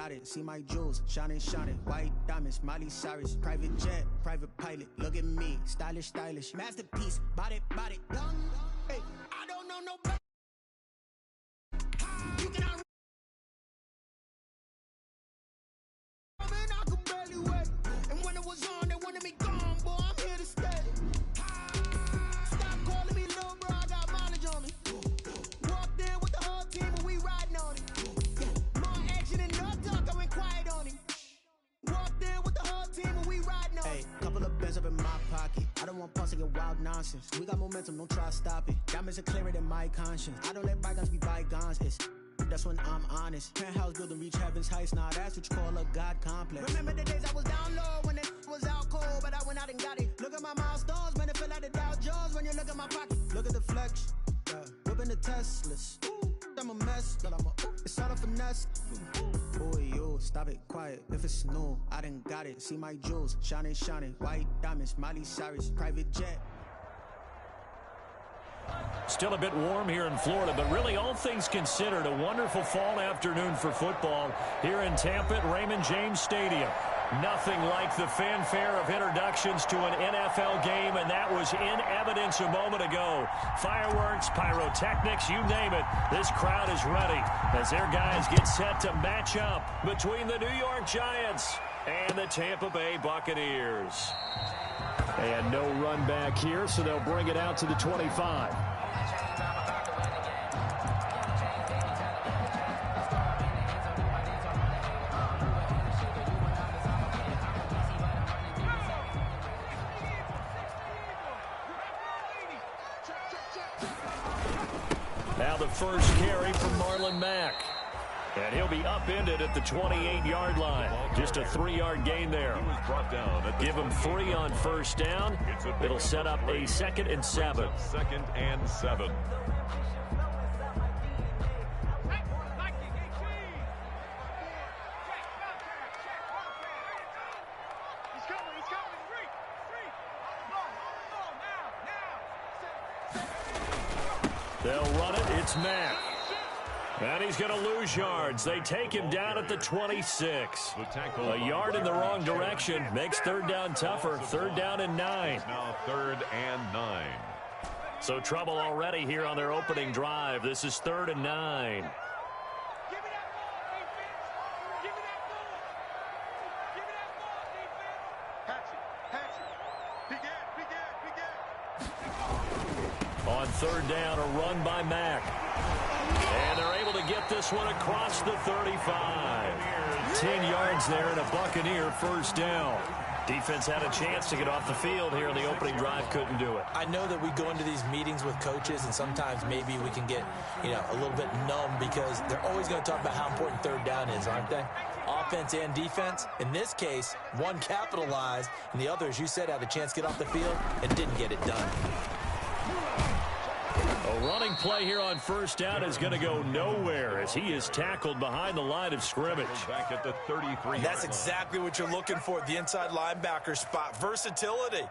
got it. See my jewels, shining, shining. White diamonds, Miley Cyrus. Private jet, private pilot. Look at me, stylish, stylish. Masterpiece, body, body. Hey, I don't know no better. You cannot. I could barely wait. And when it was on, they wanted me gone, boy. I'm here to stay. Stop calling me little bro, I got mileage on me. Walked in with the whole team and we riding on it. More action and no talk, I went quiet on him. Walked in with the whole team and we riding on it. Hey, couple of bands up in my pocket. I don't want pulse to get wild nonsense. We got momentum, don't try to stop it. Diamonds are clearer than my conscience. I don't let bygones be bygones. That's when I'm honest. Penthouse building reach heaven's heights. Nah, that's what you call a God complex. Remember the days I was down low when it was out cold, but I went out and got it. Look at my milestones, man, it feel like the Dow Jones when you look at my pocket. Look at the flex, whipping the Teslas. I'm a mess, but it's all a finesse. Boy, you stop it, quiet. If it's new, I done got it. See my jewels, shining, shining. White diamonds, Miley Cyrus, private jet. Still a bit warm here in Florida, but really all things considered, a wonderful fall afternoon for football here in Tampa at Raymond James Stadium. Nothing like the fanfare of introductions to an NFL game, and that was in evidence a moment ago. Fireworks, pyrotechnics, you name it. This crowd is ready as their guys get set to match up between the New York Giants and the Tampa Bay Buccaneers. And no run back here, so they'll bring it out to the 25. Now the first carry from Marlon Mack. And he'll be upended at the 28-yard line. Just a 3-yard gain there. Give him 3 on first down. It'll set up a 2nd and 7. 2nd and 7. They'll run it. It's Mack. And he's going to lose yards. They take him down at the 26. A yard in the wrong direction makes third down tougher. 3rd down and 9. Now 3rd and 9. So trouble already here on their opening drive. This is 3rd and 9. On 3rd down, a run by Mack. And they're able to get this one across the 35. 10 yards there and a Buccaneer first down. Defense had a chance to get off the field here in the opening drive, couldn't do it. I know that we go into these meetings with coaches, and sometimes maybe we can get, a little bit numb because they're always going to talk about how important 3rd down is, aren't they? Offense and defense. In this case, one capitalized, and the other, as you said, had a chance to get off the field and didn't get it done. A running play here on first down is going to go nowhere as he is tackled behind the line of scrimmage. Back at the 33. That's exactly what you're looking for, the inside linebacker spot. Versatility.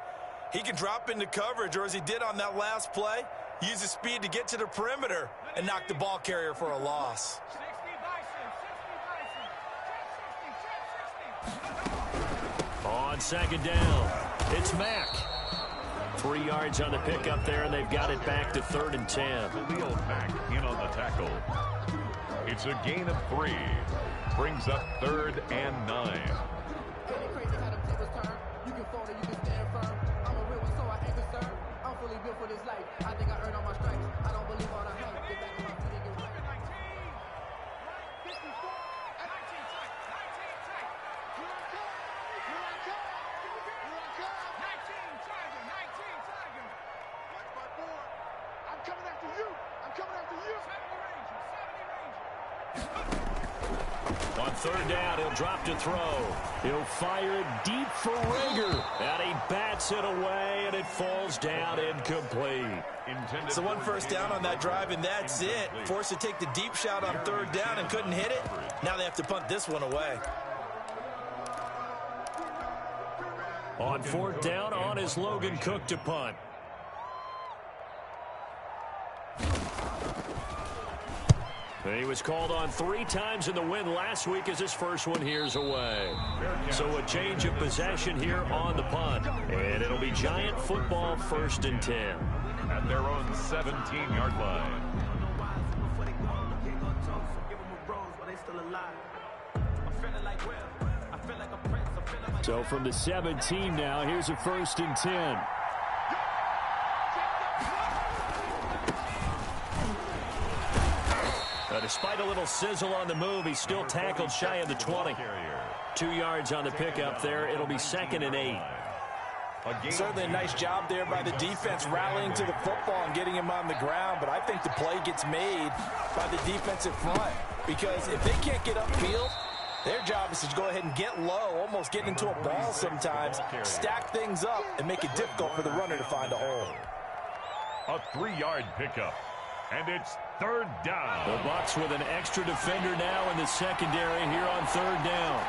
He can drop into coverage, or as he did on that last play, use his speed to get to the perimeter and knock the ball carrier for a loss. On 2nd down, it's Mack. 3 yards on the pickup there, and they've got it back to 3rd and 10. Khalil Mack in on the tackle. It's a gain of 3. Brings up 3rd and 9. On 3rd down, he'll drop to throw. He'll fire it deep for Rager. And he bats it away, and it falls down incomplete. So one first down on that drive, and that's it. Forced to take the deep shot on 3rd down and couldn't hit it. Now they have to punt this one away. On 4th down, on is Logan Cook to punt. He was called on 3 times in the win last week as his first one here's away. So a change of possession here on the punt. And it'll be Giant football 1st and 10. At their own 17-yard line. So from the 17 now, here's a 1st and 10. Despite a little sizzle on the move, he's still tackled shy of the 20. 2 yards on the pickup there. It'll be 2nd and 8. Certainly a nice job there by the defense rallying to the football and getting him on the ground, but I think the play gets made by the defensive front because if they can't get upfield, their job is to go ahead and get low, almost get into a ball sometimes, stack things up, and make it difficult for the runner to find a hole. A 3-yard pickup, and it's 3rd down. The Bucs with an extra defender now in the secondary here on 3rd down.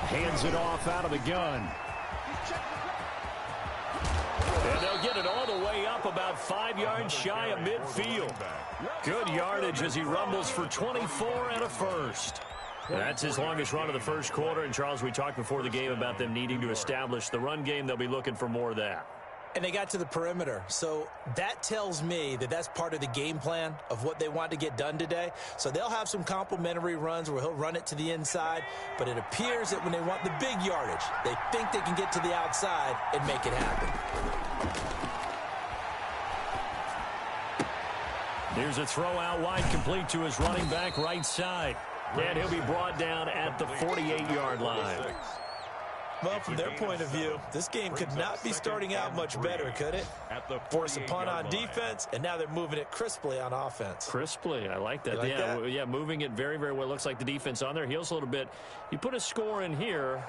Hands it off out of the gun. And they'll get it all the way up about 5 yards shy of midfield. Good yardage as he rumbles for 24 and a first. That's his longest run of the first quarter. And, Charles, we talked before the game about them needing to establish the run game. They'll be looking for more of that. And they got to the perimeter. So that tells me that that's part of the game plan of what they want to get done today. So they'll have some complimentary runs where he'll run it to the inside. But it appears that when they want the big yardage, they think they can get to the outside and make it happen. Here's a throw out wide complete to his running back right side. And he'll be brought down at the 48-yard line. Well, from their point of view, this game could not be starting out much better, could it? Force a punt on defense, and now they're moving it crisply on offense. Crisply, I like that. Yeah, moving it very, very well. Looks like the defense on their heels a little bit. You put a score in here,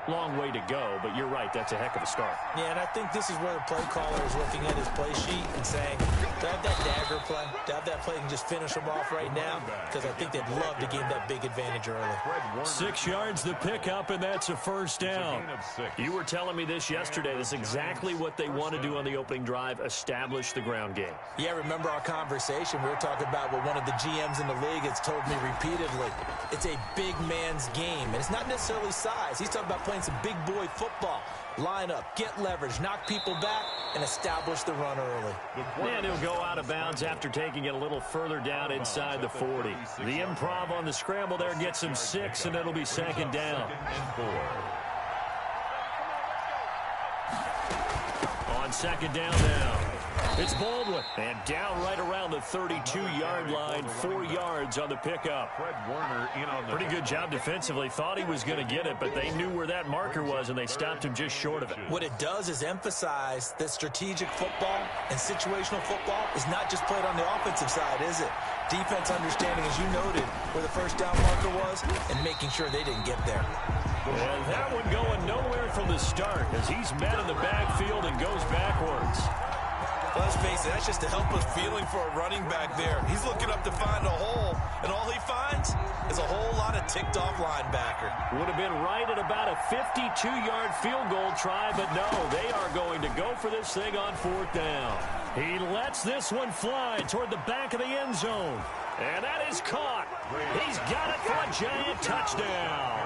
long way to go, but you're right, that's a heck of a start. Yeah, and I think this is where the play caller is looking at his play sheet and saying, to have that dagger play, to have that play and just finish them off right now, because I think they'd love to gain that big advantage early. 6 yards the pickup, and that's a first down. You were telling me this yesterday. That's exactly what they want to do on the opening drive, establish the ground game. Yeah, remember our conversation. We were talking about what one of the GMs in the league has told me repeatedly. It's a big man's game, and it's not necessarily size. He's talking about playing some big boy football. Line up, get leverage, knock people back, and establish the run early. And he'll go out of bounds after taking it a little further down inside the 40. The improv on the scramble there gets him 6, and it'll be 2nd down. On 2nd down now, it's Baldwin. And down right around the 32-yard line, 4 yards on the pickup. Pretty good job defensively. Thought he was going to get it, but they knew where that marker was, and they stopped him just short of it. What it does is emphasize that strategic football and situational football is not just played on the offensive side, is it? Defense understanding, as you noted, where the first down marker was and making sure they didn't get there. And that one going nowhere from the start as he's met in the backfield and goes backwards. Let's face it, that's just a helpless feeling for a running back there. He's looking up to find a hole, and all he finds is a whole lot of ticked-off linebacker. Would have been right at about a 52-yard field goal try, but no, they are going to go for this thing on 4th down. He lets this one fly toward the back of the end zone, and that is caught. He's got it for a Giant touchdown.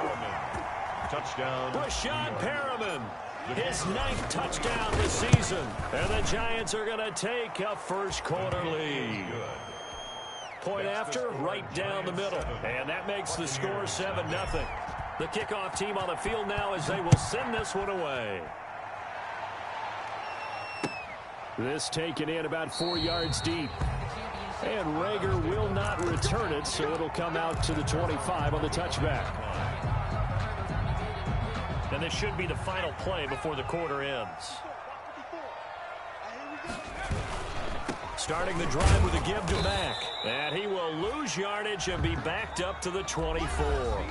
Touchdown. Rashad Perriman, his 9th touchdown this season. And the Giants are going to take a first quarter lead. Point after, right down the middle. And that makes the score 7-0. The kickoff team on the field now as they will send this one away. This taken in about 4 yards deep. And Rager will not return it, so it'll come out to the 25 on the touchback. And this should be the final play before the quarter ends. Starting the drive with a give to Mack. And he will lose yardage and be backed up to the 24.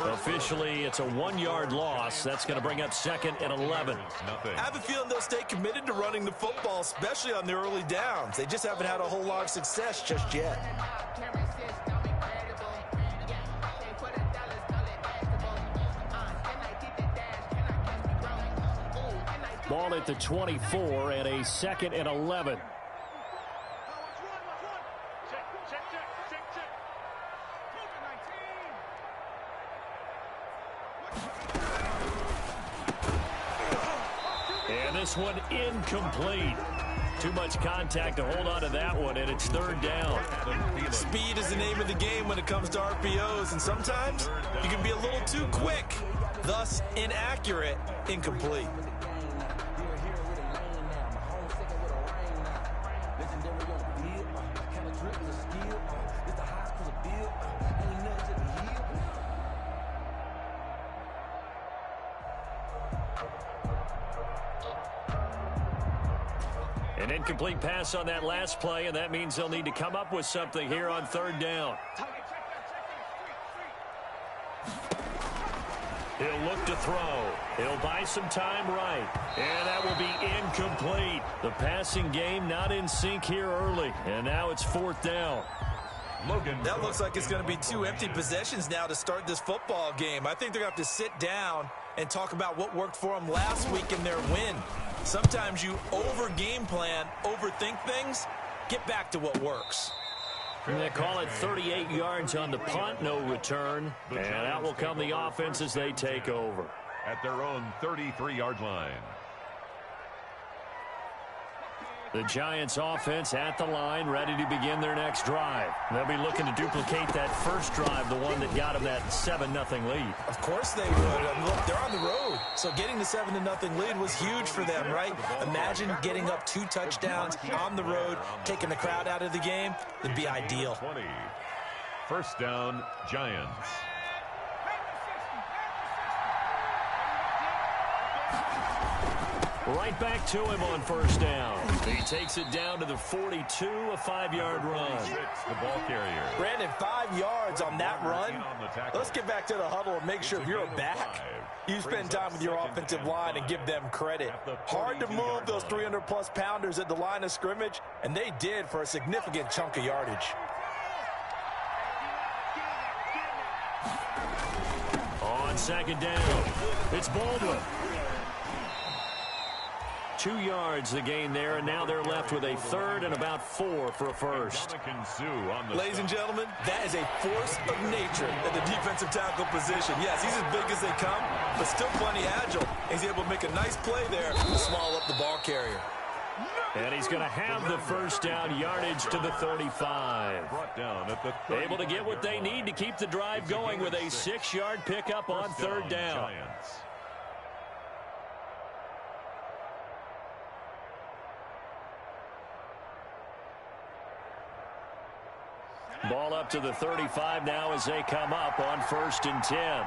Officially, it's a 1-yard loss. That's going to bring up 2nd and 11. I have a feeling they'll stay committed to running the football, especially on the early downs. They just haven't had a whole lot of success just yet. Ball at the 24 and a 2nd and 11. this one incomplete. Too much contact to hold on to that one, and it's third down. Speed is the name of the game when it comes to RPOs, and sometimes you can be a little too quick, thus inaccurate, incomplete. An incomplete pass on that last play, and that means they'll need to come up with something here on third down. He'll look to throw. He'll buy some time right. And that will be incomplete. The passing game not in sync here early. And now it's fourth down. That looks like it's going to be 2 empty possessions now to start this football game. I think they're going to have to sit down and talk about what worked for them last week in their win. Sometimes you over-game plan, overthink things, get back to what works. And they call it 38 yards on the punt, no return. And out will come the offense as they take over. At their own 33-yard line. The Giants offense at the line, ready to begin their next drive. They'll be looking to duplicate that first drive, the one that got them that 7-0 lead. Of course they would. Look, they're on the road. So getting the 7-0 lead was huge for them, right? Imagine getting up 2 touchdowns on the road, taking the crowd out of the game. It'd be ideal. 20. First down, Giants. Right back to him on first down. He takes it down to the 42, a 5-yard run. The ball carrier. Brandon, 5 yards on that run. Let's get back to the huddle and make sure if you're back, you spend time with your offensive line and give them credit. Hard to move those 300-plus pounders at the line of scrimmage, and they did for a significant chunk of yardage. On second down, it's Baldwin. 2 yards the gain there, and now they're left with a third and about 4 for a first. Ladies and gentlemen, that is a force of nature at the defensive tackle position. Yes, he's as big as they come, but still plenty agile. He's able to make a nice play there to swallow up the ball carrier. And he's going to have the first down yardage to the 35. Brought down at the 35. Able to get what they need to keep the drive going with a 6-yard pickup on third down. Ball up to the 35 now as they come up on 1st and 10.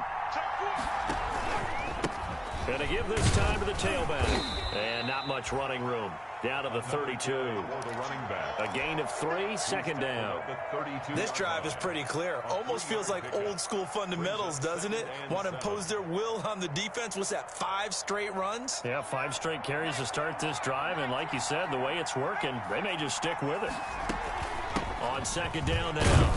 Going to give this time to the tailback. And not much running room. Down to the 32. A gain of 3, second down. This drive is pretty clear. Almost feels like old school fundamentals, doesn't it? Want to impose their will on the defense. What's that, 5 straight runs? Yeah, 5 straight carries to start this drive. And like you said, the way it's working, they may just stick with it. On second down now,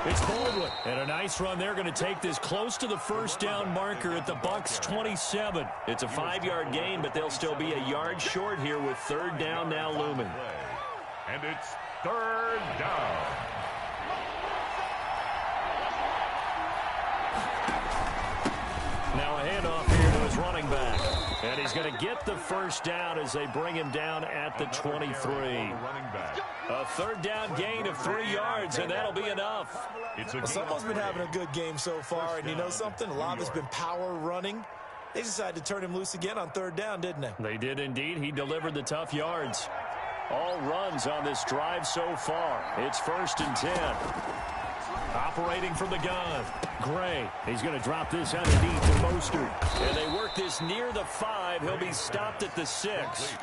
it's Baldwin. And a nice run. They're going to take this close to the first down marker at the Bucs 27. It's a 5-yard gain, but they'll still be a yard short here with third down now looming. And it's third down. Now a handoff here to his running back. And he's going to get the first down as they bring him down at the 23. A third down gain of 3 yards, and that'll be enough. Well, someone's been having a good game so far, and you know something? A lot of it's been power running. They decided to turn him loose again on third down, didn't they? They did indeed. He delivered the tough yards. All runs on this drive so far. It's 1st and 10. Operating from the gun. Gray. He's going to drop this underneath to Mostert. And they work this near the 5. He'll be stopped at the 6.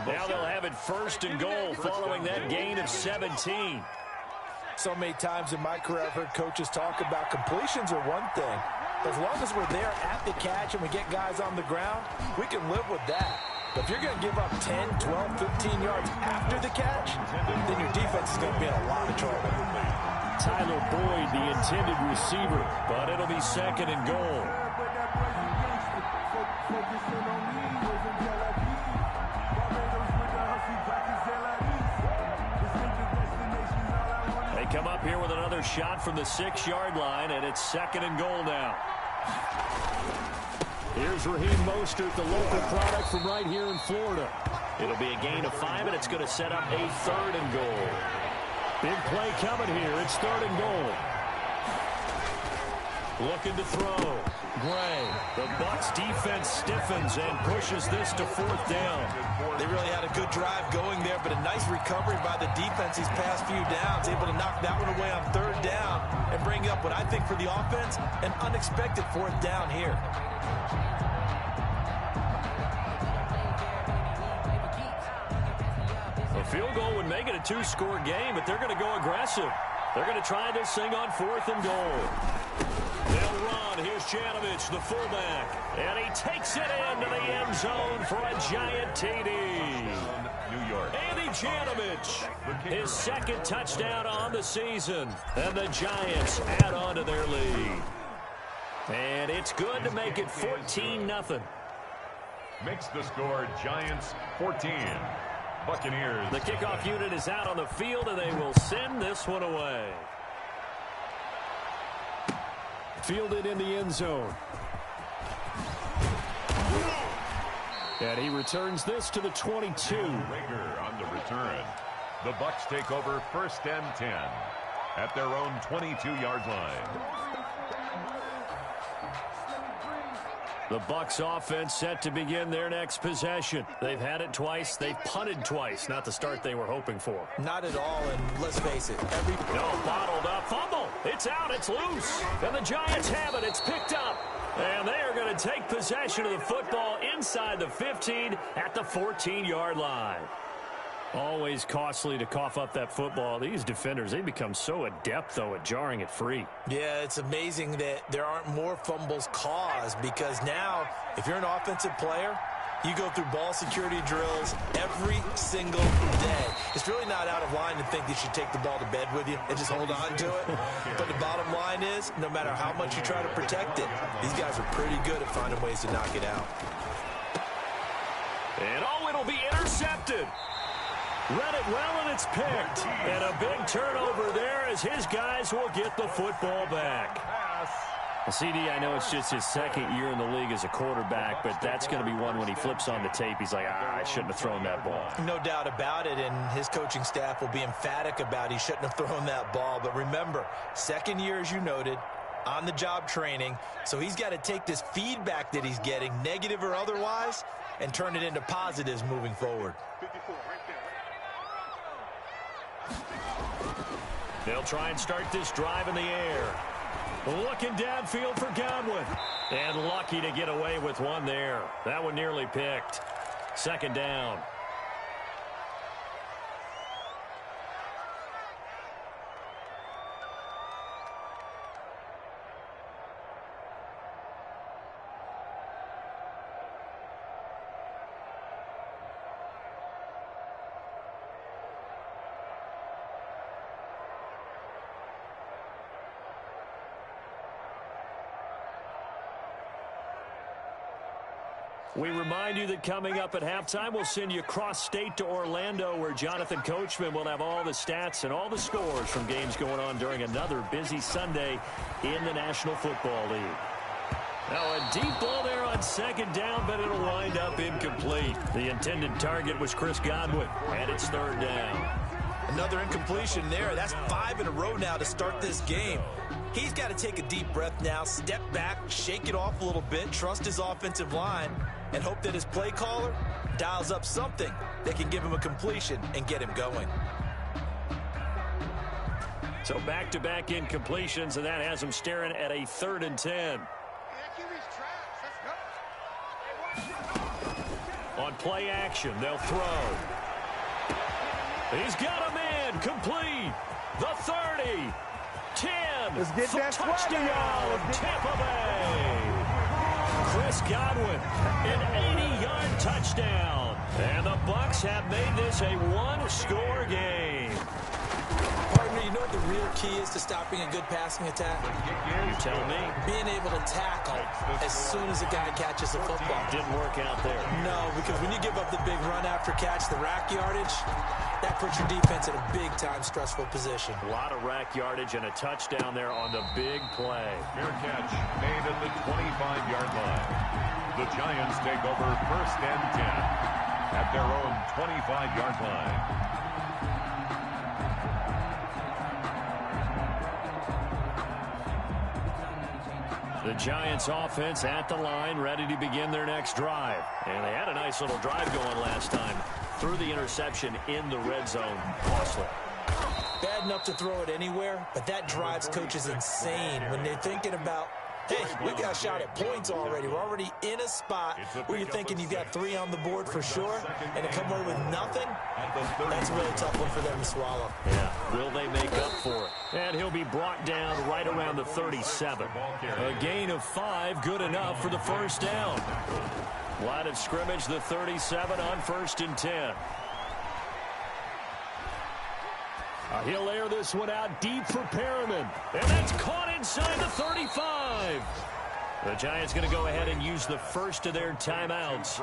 Now they'll have it 1st and goal following that gain of 17. So many times in my career I've heard coaches talk about completions are one thing. As long as we're there at the catch and we get guys on the ground, we can live with that. But if you're going to give up 10, 12, 15 yards after the catch, then your defense is going to be in a lot of trouble. Tyler Boyd, the intended receiver, but it'll be 2nd and goal. They come up here with another shot from the 6-yard line, and it's 2nd and goal now. Here's Here's Raheem Mostert, the local product from right here in Florida. It'll be a gain of 5, and it's going to set up a 3rd and goal. Big play coming here. It's 3rd and goal. Looking to throw. Gray. The Bucs defense stiffens and pushes this to 4th down. They really had a good drive going there, but a nice recovery by the defense these past few downs, able to knock that one away on 3rd down and bring up what I think for the offense, an unexpected 4th down here. A field goal would make it a 2-score game, but they're going to go aggressive. They're going to try this thing on 4th and goal. They'll run. Here's Janovich, the fullback. And he takes it into the end zone for a giant TD. New York. Andy Janovich, his 2nd touchdown on the season. And the Giants add on to their lead. And it's good to make it 14-0. Makes the score Giants 14. Buccaneers. The kickoff unit is out on the field, and they will send this one away. Fielded in the end zone. And he returns this to the 22. Rager on the return. The Bucs take over 1st and 10 at their own 22-yard line. The Bucs offense set to begin their next possession. They've had it twice. They've punted twice. Not the start they were hoping for. Not at all, and let's face it, Bottled up. Fumble. It's out. It's loose. And the Giants have it. It's picked up. And they are going to take possession of the football inside the 15 at the 14-yard line. Always costly to cough up that football. These defenders, they become so adept, though, at jarring it free. Yeah, it's amazing that there aren't more fumbles caused, because now, if you're an offensive player, you go through ball security drills every single day. It's really not out of line to think you should take the ball to bed with you and just hold on to it. But the bottom line is, no matter how much you try to protect it, these guys are pretty good at finding ways to knock it out. And it'll be intercepted. Read it well, and it's picked. And a big turnover there as his guys will get the football back. CD, I know it's just his 2nd year in the league as a quarterback, but that's going to be one when he flips on the tape. He's like, I shouldn't have thrown that ball. No doubt about it, and his coaching staff will be emphatic about he shouldn't have thrown that ball. But remember, 2nd year, as you noted, on-the-job training, so he's got to take this feedback that he's getting, negative or otherwise, and turn it into positives moving forward. They'll try and start this drive in the air. Looking downfield for Godwin. And lucky to get away with one there. That one nearly picked. 2nd down. We remind you that coming up at halftime, we'll send you cross-state to Orlando, where Jonathan Coachman will have all the stats and all the scores from games going on during another busy Sunday in the National Football League. Now a deep ball there on 2nd down, but it'll wind up incomplete. The intended target was Chris Godwin, and it's 3rd down. Another incompletion there. That's 5 in a row now to start this game. He's got to take a deep breath now, step back, shake it off a little bit, trust his offensive line, and hope that his play caller dials up something that can give him a completion and get him going. So back-to-back incompletions, and that has him staring at a 3rd and 10. On play action, they'll throw. He's got a man, complete. The 30, 10, Let's get that touchdown, Tampa Bay. Chris Godwin, an 80-yard touchdown. And the Bucs have made this a one-score game. Partner, you know what the real key is to stopping a good passing attack? You tell me. Being able to tackle as soon as a guy catches the football. Didn't work out there. No, because when you give up the big run after catch, the rack yardage, that puts your defense in a big-time stressful position. A lot of rack yardage and a touchdown there on the big play. Fair catch made at the 25-yard line. The Giants take over 1st and 10 at their own 25-yard line. The Giants offense at the line, ready to begin their next drive. And they had a nice little drive going last time. Threw the interception in the red zone. Costly. Bad enough to throw it anywhere, but that drives coaches insane when they're thinking about, hey, we got a shot at points already. We're already in a spot where you're thinking you've got 3 on the board for sure, and to come away with nothing, that's a really tough one for them to swallow. Yeah, will they make up for it? And he'll be brought down right around the 37. A gain of 5, good enough for the first down. Line of scrimmage, the 37 on 1st and 10. He'll air this one out deep for Perriman. And that's caught inside the 35. The Giants going to go ahead and use the first of their timeouts,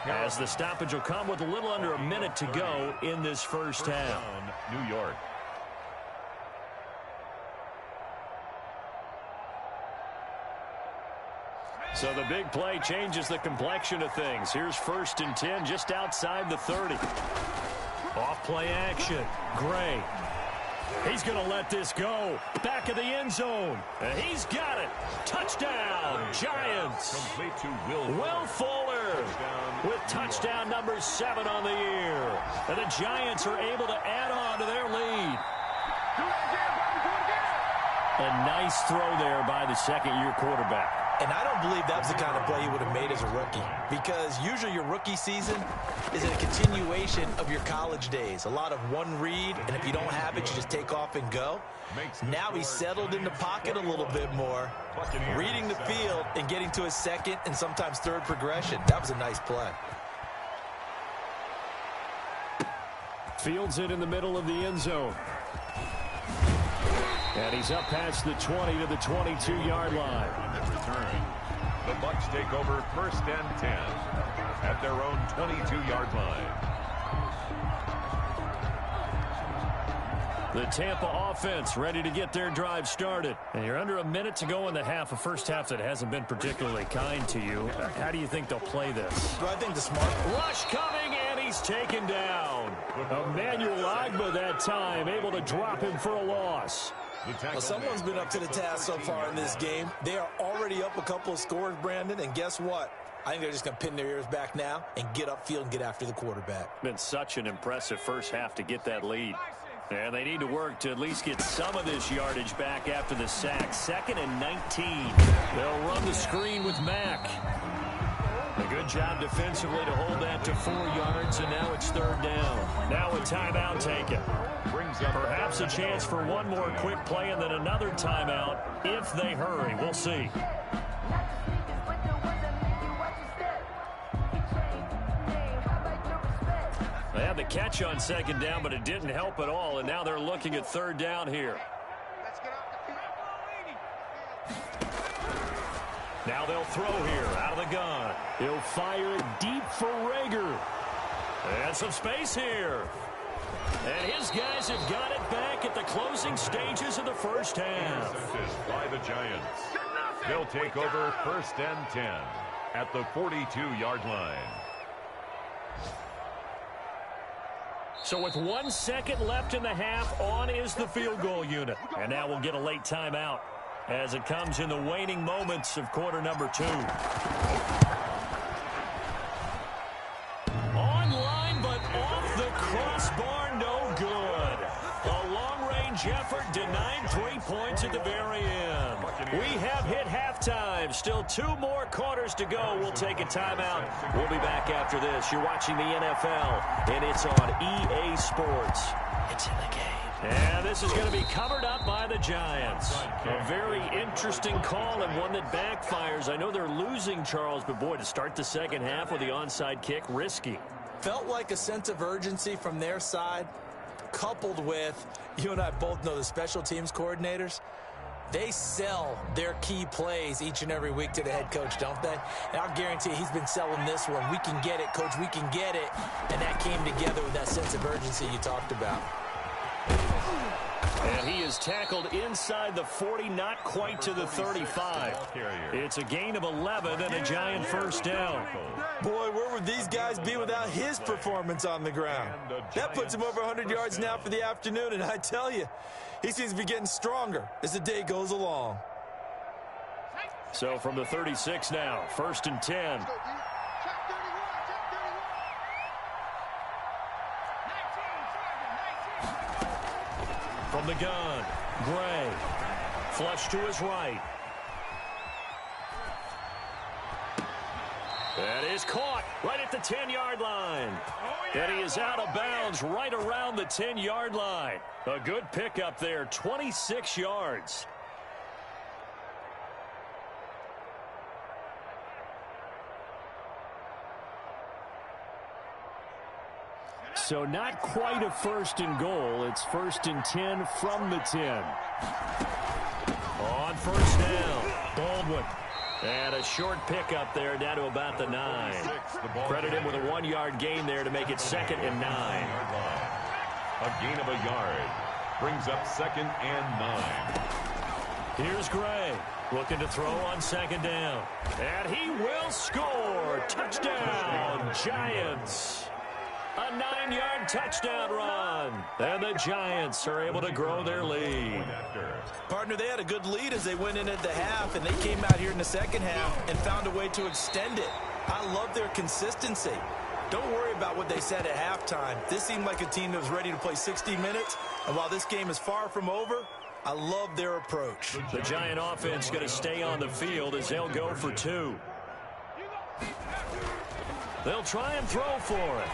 as the stoppage will come with a little under a minute to go in this first half. New York. So the big play changes the complexion of things. Here's 1st and 10 just outside the 30. Off play action. Gray. He's going to let this go. Back of the end zone. And he's got it. Touchdown, Giants. Complete to Will Fuller with touchdown number 7 on the year. And the Giants are able to add on to their lead. A nice throw there by the second-year quarterback. And I don't believe that was the kind of play he would have made as a rookie, because usually your rookie season is a continuation of your college days. A lot of one read, and if you don't have it, you just take off and go. Now he's settled in the pocket a little bit more, reading the field and getting to his second and sometimes third progression. That was a nice play. Fields it in the middle of the end zone. And he's up past the 20 to the 22-yard line. Return. The Bucs take over 1st and 10 at their own 22-yard line. The Tampa offense ready to get their drive started. And you're under a minute to go in the half, a first half that hasn't been particularly kind to you. How do you think they'll play this? Well, I think the smart rush coming, and he's taken down. Emmanuel Ogbah that time, able to drop him for a loss. Well, someone's been up to the task so far in this game. They are already up a couple of scores, Brandon, and guess what? I think they're just going to pin their ears back now and get upfield and get after the quarterback. Been such an impressive first half to get that lead. And they need to work to at least get some of this yardage back after the sack. 2nd and 19. They'll run the screen with Mack. A good job defensively to hold that to 4 yards, and now it's 3rd down. Now a timeout taken. Perhaps a chance for one more quick play and then another timeout if they hurry. We'll see. They had the catch on 2nd down, but it didn't help at all, and now they're looking at 3rd down here. Now they'll throw here out of the gun. He'll fire it deep for Rager. And some space here. And his guys have got it back at the closing stages of the first half. Intercepted by the Giants. They'll take over 1st and 10 at the 42-yard line. So with 1 second left in the half, on is the field goal unit. And now we'll get a late timeout as it comes in the waning moments of quarter number 2. Online, but off the crossbar, no good. A long-range effort denied 3 points at the very end. We have hit halftime. Still 2 more quarters to go. We'll take a timeout. We'll be back after this. You're watching the NFL, and it's on EA Sports. It's in the game. And this is going to be covered up by the Giants. A very interesting call and one that backfires. I know they're losing, Charles, but boy, to start the second half with the onside kick, risky. Felt like a sense of urgency from their side, coupled with, you and I both know the special teams coordinators, they sell their key plays each and every week to the head coach, don't they? And I'll guarantee he's been selling this one. We can get it, coach, we can get it. And that came together with that sense of urgency you talked about. And he is tackled inside the 40, not quite to the 35. It's a gain of 11 and a Giant first down. Boy, where would these guys be without his performance on the ground? That puts him over 100 yards now for the afternoon, and I tell you, he seems to be getting stronger as the day goes along. So from the 36 now, 1st and 10. From the gun, Gray. Flush to his right. That is caught right at the 10-yard line. And he is out of bounds right around the 10-yard line. A good pickup there, 26 yards. So not quite a 1st and goal. It's 1st and 10 from the 10. On 1st down, Baldwin. And a short pickup there down to about the 9. Credit him with a 1-yard gain there to make it 2nd and 9. A gain of a yard brings up 2nd and 9. Here's Gray looking to throw on 2nd down. And he will score. Touchdown, Giants. A 9-yard touchdown run. And the Giants are able to grow their lead. Partner, they had a good lead as they went in at the half, and they came out here in the second half and found a way to extend it. I love their consistency. Don't worry about what they said at halftime. This seemed like a team that was ready to play 60 minutes, and while this game is far from over, I love their approach. The Giant offense going to stay on the field as they'll go for 2. They'll try and throw for it.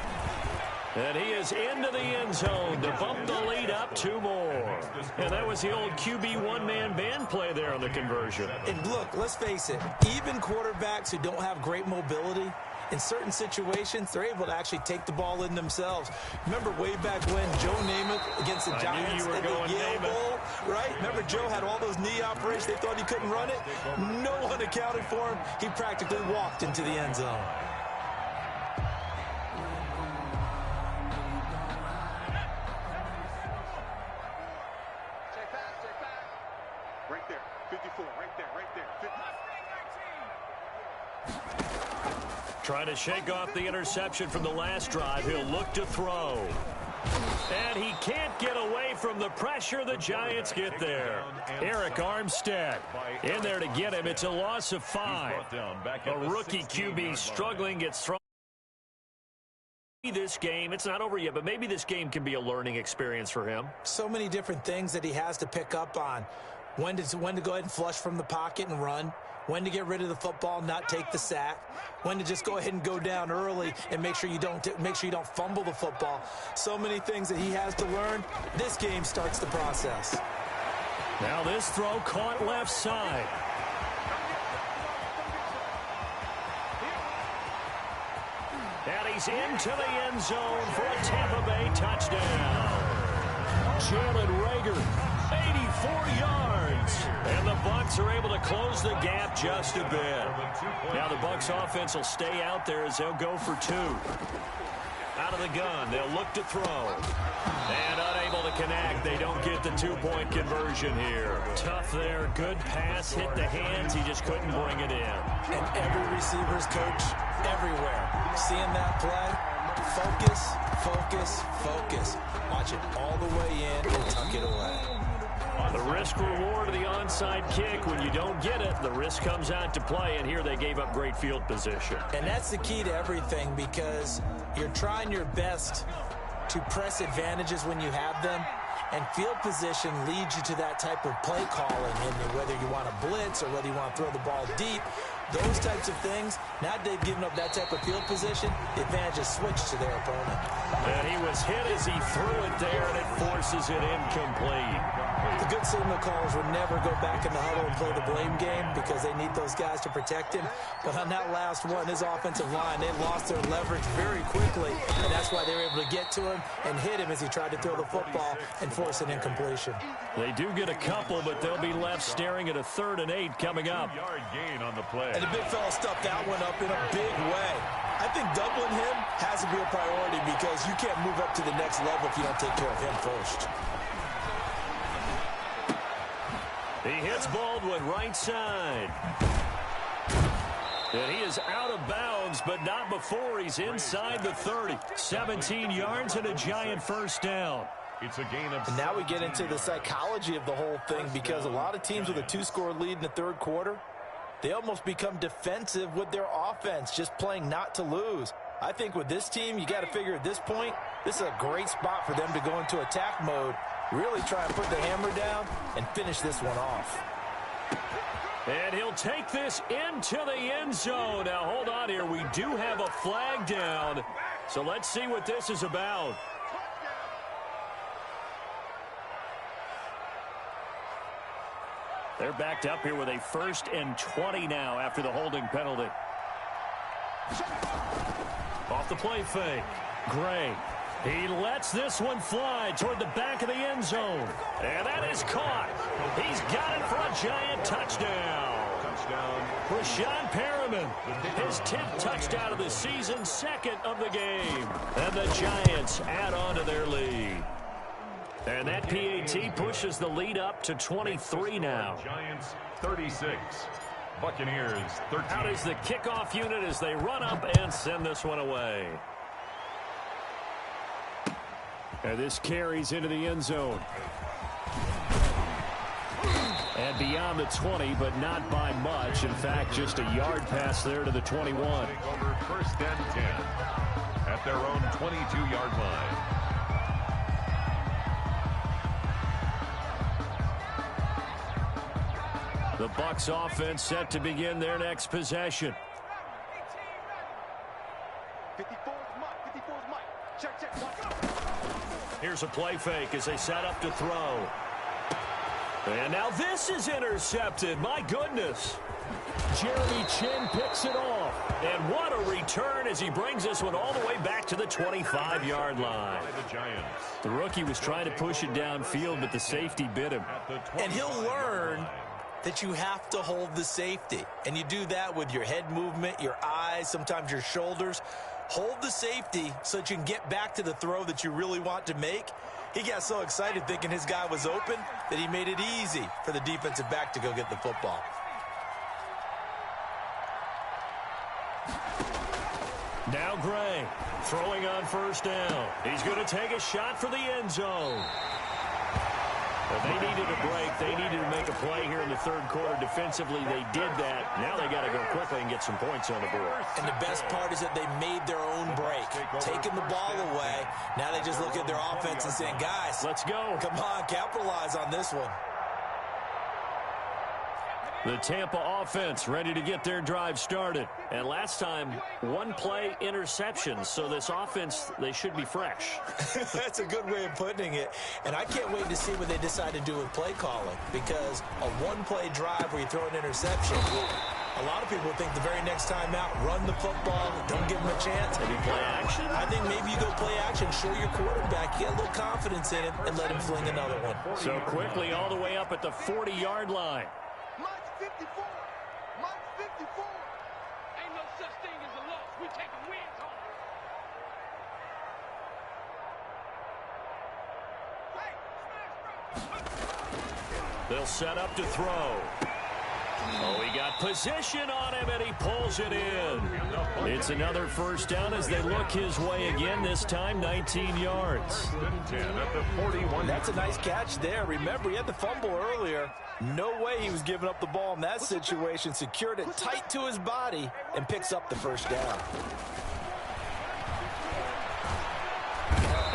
And he is into the end zone to bump the lead up 2 more. And that was the old QB one-man band play there on the conversion. And look, let's face it, even quarterbacks who don't have great mobility, in certain situations, they're able to actually take the ball in themselves. Remember way back when Joe Namath against the Giants in the Yale Bowl, right? Remember Joe had all those knee operations. They thought he couldn't run it. No one accounted for him. He practically walked into the end zone. Right there, 54, right there, 50. Trying to shake off the interception from the last drive. He'll look to throw. And he can't get away from the pressure. The Giants get there. Eric Armstead in there to get him. It's a loss of 5. A rookie QB struggling, gets thrown. This game, it's not over yet, but maybe this game can be a learning experience for him. So many different things that he has to pick up on. When to go ahead and flush from the pocket and run. When to get rid of the football, not take the sack. When to just go ahead and go down early and make sure you don't fumble the football. So many things that he has to learn. This game starts the process. Now this throw caught left side. And he's into the end zone for a Tampa Bay touchdown. Jalen Reagor, 84 yards. And the Bucs are able to close the gap just a bit. Now the Bucs offense will stay out there as they'll go for 2. Out of the gun, they'll look to throw. And unable to connect. They don't get the 2-point conversion here. Tough there. Good pass. Hit the hands. He just couldn't bring it in. And every receiver's coach everywhere. Seeing that play, focus, focus, focus. Watch it all the way in and tuck it away. The risk-reward of the onside kick. When you don't get it, the risk comes out to play, and here they gave up great field position. And that's the key to everything, because you're trying your best to press advantages when you have them, and field position leads you to that type of play calling, and whether you want to blitz or whether you want to throw the ball deep, those types of things. Now they've given up that type of field position, the advantage is switched to their opponent. And he was hit as he threw it there, and it forces it incomplete. The good signal callers would never go back in the huddle and play the blame game because they need those guys to protect him. But on that last one, his offensive line, they lost their leverage very quickly, and that's why they were able to get to him and hit him as he tried to throw the football and force an incompletion. They do get a couple, but they'll be left staring at a 3rd and 8 coming up. Yard gain on the play. And the big fella stuffed that one up in a big way. I think doubling him has to be a priority because you can't move up to the next level if you don't take care of him first. He hits Baldwin right side. And he is out of bounds, but not before he's inside the 30. 17 yards and a giant first down. It's a gain of... And now we get into the psychology of the whole thing, because a lot of teams with a 2-score lead in the third quarter, they almost become defensive with their offense, just playing not to lose. I think with this team, you got to figure at this point, this is a great spot for them to go into attack mode, really try and put the hammer down and finish this one off. And he'll take this into the end zone. Now, hold on here. We do have a flag down, so let's see what this is about. They're backed up here with a 1st and 20 now after the holding penalty. Off the play fake. Gray. He lets this one fly toward the back of the end zone. And that is caught. He's got it for a giant touchdown. Rashawn Perriman, his 10th touchdown of the season, 2nd of the game. And the Giants add on to their lead. And that PAT pushes the lead up to 23 now. Giants 36. Buccaneers 13. Out is the kickoff unit as they run up and send this one away. And this carries into the end zone. And beyond the 20, but not by much. In fact, just a yard pass there to the 21. Take over 1st and 10 at their own 22-yard line. The Bucs offense set to begin their next possession. 54's Mike. 54's Mike. Check. Here's a play fake as they set up to throw. And now this is intercepted. My goodness. Jeremy Chin picks it off. And what a return as he brings this one all the way back to the 25-yard line. The rookie was trying to push it downfield, but the safety bit him. And he'll learn that you have to hold the safety. And you do that with your head movement, your eyes, sometimes your shoulders. Hold the safety so that you can get back to the throw that you really want to make. He got so excited thinking his guy was open that he made it easy for the defensive back to go get the football. Now Gray throwing on 1st down. He's going to take a shot for the end zone. Well, they needed a break. They needed to make a play here in the third quarter. Defensively, they did that. Now they got to go quickly and get some points on the board. And the best part is that they made their own break, taking the ball away. Now they just look at their offense and saying, guys, let's go. Come on, capitalize on this one. The Tampa offense ready to get their drive started. And last time, 1-play interception. So this offense, they should be fresh. That's a good way of putting it. And I can't wait to see what they decide to do with play calling. Because a 1-play drive where you throw an interception, a lot of people think the very next time out, run the football, don't give them a chance. Maybe play action? I think maybe you go play action, show your quarterback, get a little confidence in him, and let him fling another one. So quickly all the way up at the 40-yard line. Mike's 54. Mike's 54. Ain't no such thing as a loss. We taking wins home. They'll set up to throw. Oh, he got position on him, and he pulls it in. It's another 1st down as they look his way again, this time 19 yards. That's a nice catch there. Remember, he had the fumble earlier. No way he was giving up the ball in that situation. Secured it tight to his body and picks up the 1st down.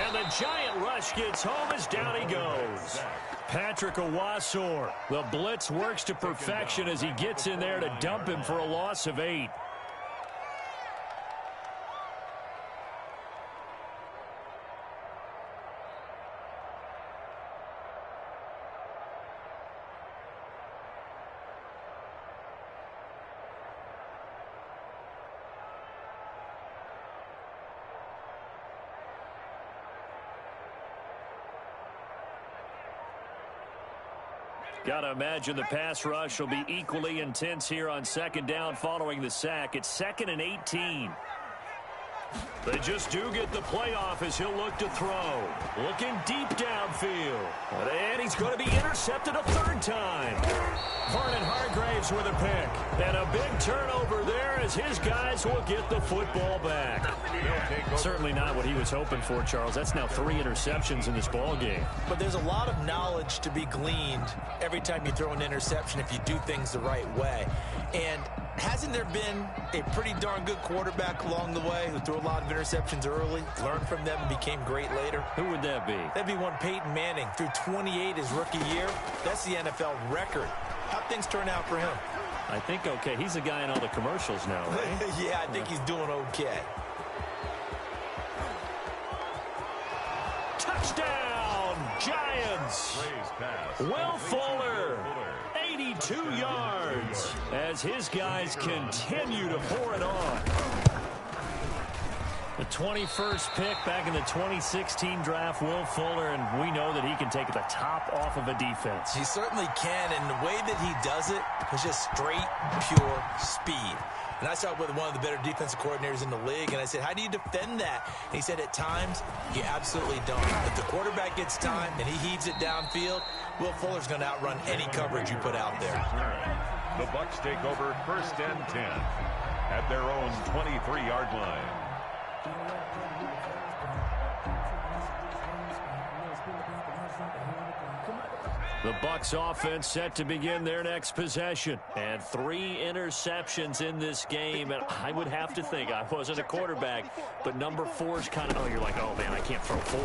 And the giant rush gets home as down he goes. Patrick Owasor. The blitz works to perfection as he gets in there to dump him for a loss of 8. Got to imagine the pass rush will be equally intense here on 2nd down following the sack. It's 2nd and 18. They just do get the playoff as he'll look to throw. Looking deep downfield. And he's going to be intercepted a third time. Vernon Hargraves with a pick. And a big turnover there as his guys will get the football back. Certainly not what he was hoping for, Charles. That's now 3 interceptions in this ball game. But there's a lot of knowledge to be gleaned every time you throw an interception if you do things the right way. And hasn't there been a pretty darn good quarterback along the way who threw a lot of interceptions early, learned from them, and became great later? Who would that be? That'd be one Peyton Manning. Threw 28 his rookie year. That's the NFL record. How'd things turn out for him? I think okay. He's a guy in all the commercials now, right? Yeah, I think he's doing okay. Touchdown, Giants! Will Fuller, 82 yards, as his guys continue to pour it on. The 21st pick back in the 2016 draft, Will Fuller, and we know that he can take the top off of a defense. He certainly can, and the way that he does it is just straight, pure speed. And I saw with one of the better defensive coordinators in the league, and I said, how do you defend that? And he said, at times, you absolutely don't. If the quarterback gets time and he heaves it downfield, Will Fuller's going to outrun any coverage you put out there. The Bucs take over 1st and 10 at their own 23-yard line. The Bucs offense set to begin their next possession. And 3 interceptions in this game. And I would have to think, I wasn't a quarterback, but number 4's kind of, you're like, oh, man, I can't throw 4.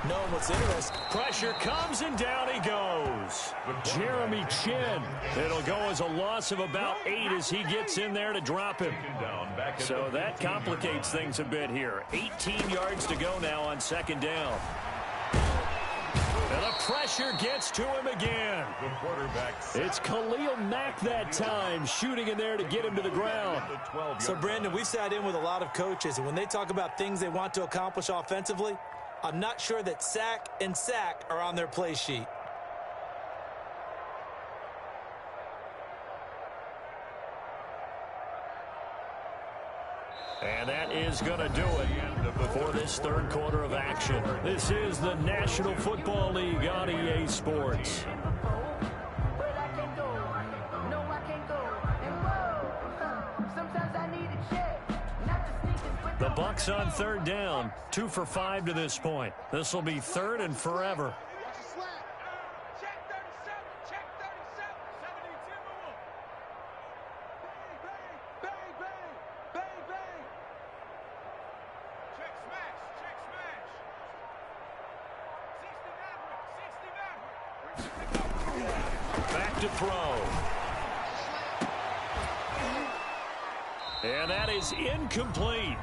No, what's interesting? Pressure comes, and down he goes. Jeremy Chin. It'll go as a loss of about 8 as he gets in there to drop him. So that complicates things a bit here. 18 yards to go now on 2nd down. And the pressure gets to him again. It's Khalil Mack that time, shooting in there to get him to the ground. So, Brandon, we've sat in with a lot of coaches, and when they talk about things they want to accomplish offensively, I'm not sure that sack and sack are on their play sheet. And that is going to do it for this 3rd quarter of action. This is the National Football League on EA Sports. The Bucs on 3rd down, 2 for 5 to this point. This will be 3rd and forever. Back to throw. And that is incomplete.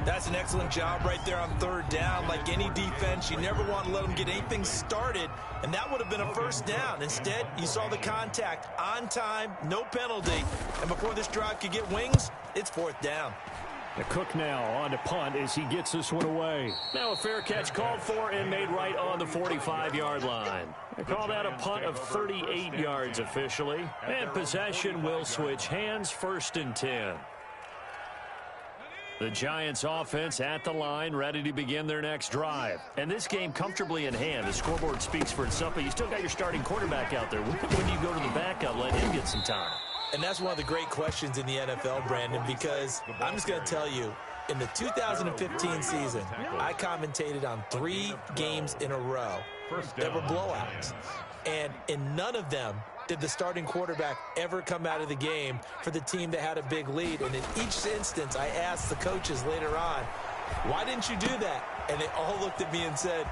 That's an excellent job right there on 3rd down. Like any defense, you never want to let them get anything started, and that would have been a 1st down. Instead, you saw the contact on time, no penalty, and before this drive could get wings, it's 4th down. The Cook now on to punt as he gets this one away. Now a fair catch called for and made right on the 45-yard line. They call that a punt of 38 yards officially. And possession will switch hands, 1st and 10. The Giants offense at the line, ready to begin their next drive. And this game comfortably in hand. The scoreboard speaks for itself, but you still got your starting quarterback out there. When do you go to the backup, let him get some time? And that's one of the great questions in the NFL, Brandon, because I'm just going to tell you, in the 2015 season, I commentated on 3 games in a row that were blowouts. And in none of them did the starting quarterback ever come out of the game for the team that had a big lead. And in each instance, I asked the coaches later on, why didn't you do that? And they all looked at me and said,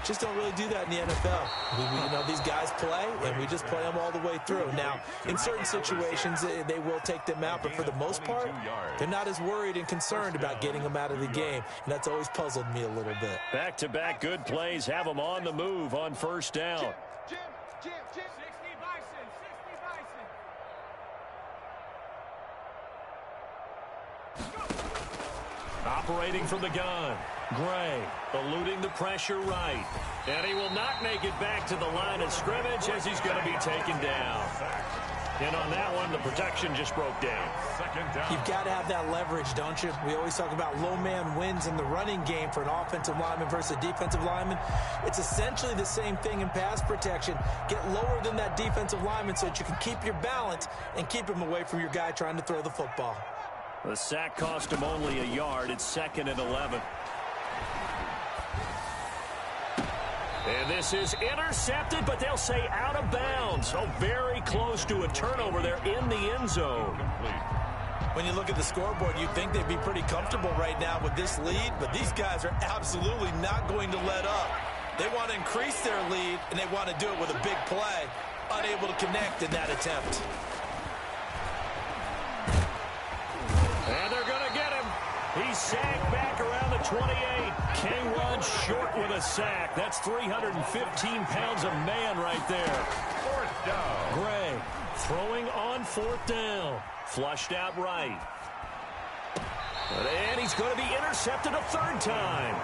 just don't really do that in the NFL. You know, these guys play, and we just play them all the way through. Now, in certain situations, they will take them out, but for the most part, they're not as worried and concerned about getting them out of the game, and that's always puzzled me a little bit. Back-to-back good plays have them on the move on 1st down. Jim. 60 Bison. Operating from the gun. Gray eluding the pressure right. And he will not make it back to the line of scrimmage as he's going to be taken down. And on that one, the protection just broke down. Second down. You've got to have that leverage, don't you? We always talk about low man wins in the running game for an offensive lineman versus a defensive lineman. It's essentially the same thing in pass protection. Get lower than that defensive lineman so that you can keep your balance and keep him away from your guy trying to throw the football. The sack cost him only a yard. It's 2nd and 11. And this is intercepted, but they'll say out of bounds. So very close to a turnover there in the end zone. When you look at the scoreboard, you'd think they'd be pretty comfortable right now with this lead, but these guys are absolutely not going to let up. They want to increase their lead, and they want to do it with a big play. Unable to connect in that attempt. And they're going to get him. He's sagged back around the 28. K1 short with a sack. That's 315 pounds of man right there. 4th down. Gray throwing on 4th down. Flushed out right. And he's going to be intercepted a 3rd time.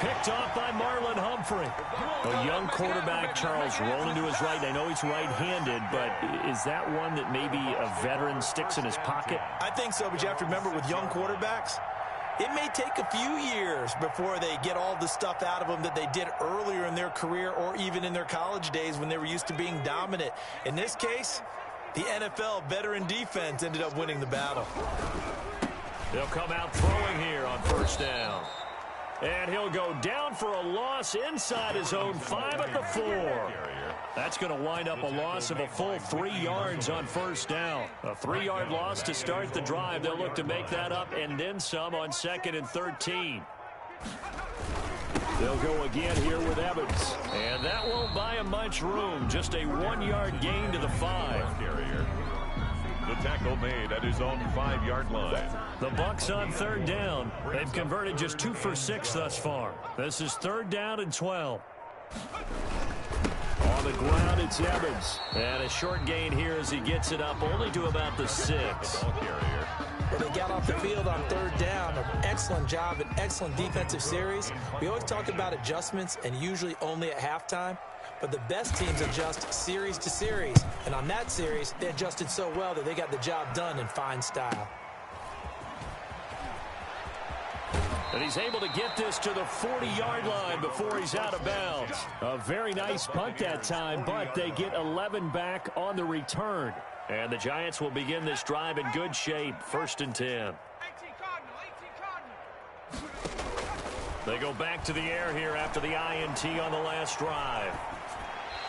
Picked off by Marlon Humphrey. A young quarterback, Charles, rolling to his right. I know he's right-handed, but is that one that maybe a veteran sticks in his pocket? I think so, but you have to remember with young quarterbacks, it may take a few years before they get all the stuff out of them that they did earlier in their career or even in their college days when they were used to being dominant. In this case, the NFL veteran defense ended up winning the battle. They'll come out throwing here on 1st down. And he'll go down for a loss inside his own 5 at the 4. That's going to wind up a loss of a full 3 yards on 1st down. A 3-yard loss to start the drive. They'll look to make that up and then some on 2nd and 13. They'll go again here with Evans. And that won't buy him much room. Just a 1-yard gain to the 5. The tackle made at his own 5-yard line. The Bucs on 3rd down. They've converted just 2 for 6 thus far. This is 3rd down and 12. On the ground, it's Evans. And a short gain here as he gets it up only to about the 6. When they got off the field on 3rd down, an excellent job, an excellent defensive series. We always talk about adjustments and usually only at halftime. But the best teams adjust series to series. And on that series, they adjusted so well that they got the job done in fine style. And he's able to get this to the 40-yard line before he's out of bounds. A very nice punt that time, but they get 11 back on the return. And the Giants will begin this drive in good shape, 1st and 10. They go back to the air here after the INT on the last drive.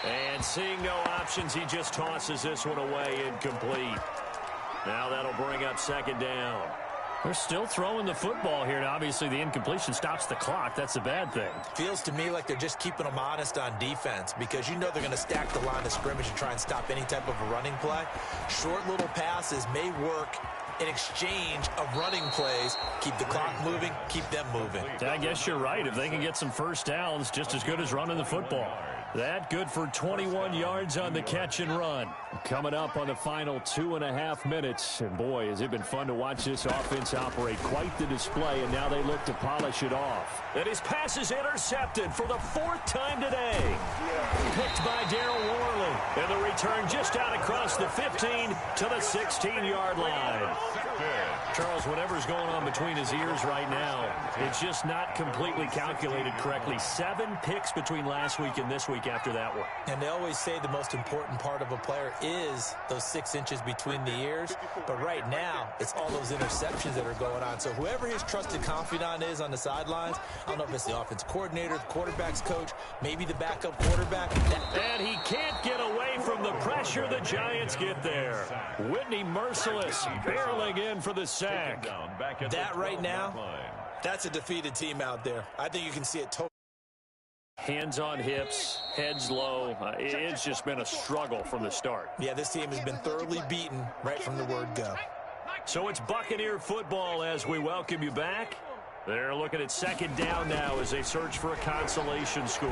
And seeing no options, he just tosses this one away incomplete. Now that'll bring up 2nd down. They're still throwing the football here, and obviously the incompletion stops the clock. That's a bad thing. Feels to me like they're just keeping them honest on defense because you know they're going to stack the line of scrimmage and try and stop any type of a running play. Short little passes may work in exchange of running plays. Keep the clock moving, keep them moving. I guess you're right. If they can get some 1st downs, just as good as running the football. That good for 21 yards on the catch and run. Coming up on the final 2.5 minutes. And boy, has it been fun to watch this offense operate. Quite the display, and now they look to polish it off. And his pass is intercepted for the 4th time today. Picked by Darryl Worley. And the return just out across the 15 to the 16-yard line. Charles, whatever's going on between his ears right now, it's just not completely calculated correctly. 7 picks between last week and this week after that one. And they always say the most important part of a player is those 6 inches between the ears. But right now, it's all those interceptions that are going on. So whoever his trusted confidant is on the sidelines, I don't know if it's the offense coordinator, the quarterback's coach, maybe the backup quarterback. And he can't get away from the pressure. The Giants get there. Whitney Merciless barreling in for the sack. That right now, that's a defeated team out there. I think you can see it totally. Hands on hips, heads low. It's just been a struggle from the start. Yeah, this team has been thoroughly beaten right from the word go. So it's Buccaneer football as we welcome you back. They're looking at 2nd down now as they search for a consolation score.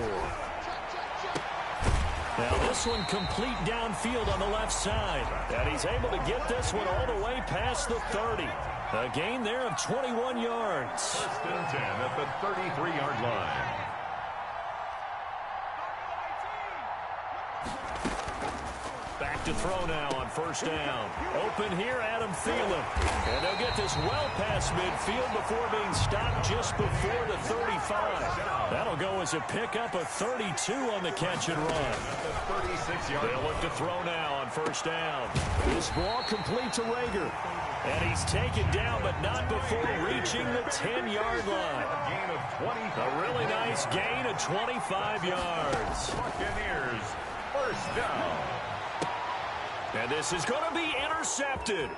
Now this one complete downfield on the left side. And he's able to get this one all the way past the 30. A gain there of 21 yards. 1st and 10 at the 33-yard line. to throw now on first down. Open here, Adam Thielen. And they'll get this well past midfield before being stopped just before the 35. That'll go as a pickup of 32 on the catch and run. 36-yard. They'll look to throw now on first down. This ball complete to Rager. And he's taken down, but not before reaching the 10-yard line. A gain of 20. A really nice gain of 25 yards. Buccaneers, first down. And this is going to be intercepted.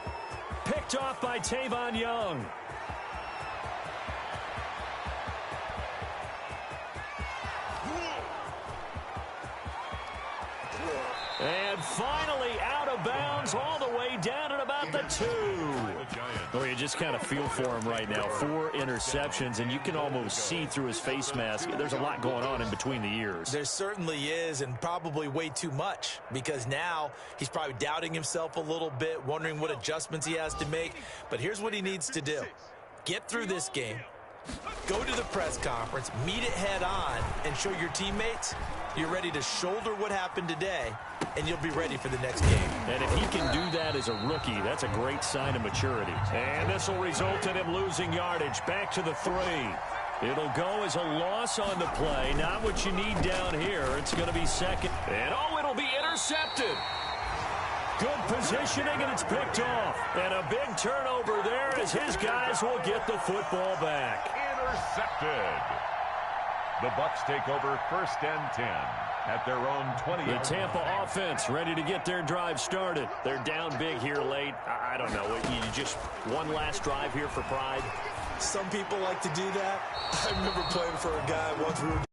Picked off by Tavon Young. And finally out of bounds all the way down at about the 2. Oh, you just kind of feel for him right now. 4 interceptions, and you can almost see through his face mask. There's a lot going on in between the ears. There certainly is, and probably way too much, because now he's probably doubting himself a little bit, wondering what adjustments he has to make. But here's what he needs to do. Get through this game, go to the press conference, meet it head on, and show your teammates you're ready to shoulder what happened today, and you'll be ready for the next game. And if he can do that as a rookie, that's a great sign of maturity. And this will result in him losing yardage. Back to the 3. It'll go as a loss on the play. Not what you need down here. It's going to be second. And, oh, it'll be intercepted. Good positioning, and it's picked off. And a big turnover there as his guys will get the football back. Intercepted. The Bucs take over first and 10 at their own 20. The Tampa offense ready to get their drive started. They're down big here late. I don't know. You just one last drive here for pride. Some people like to do that. I remember playing for a guy once.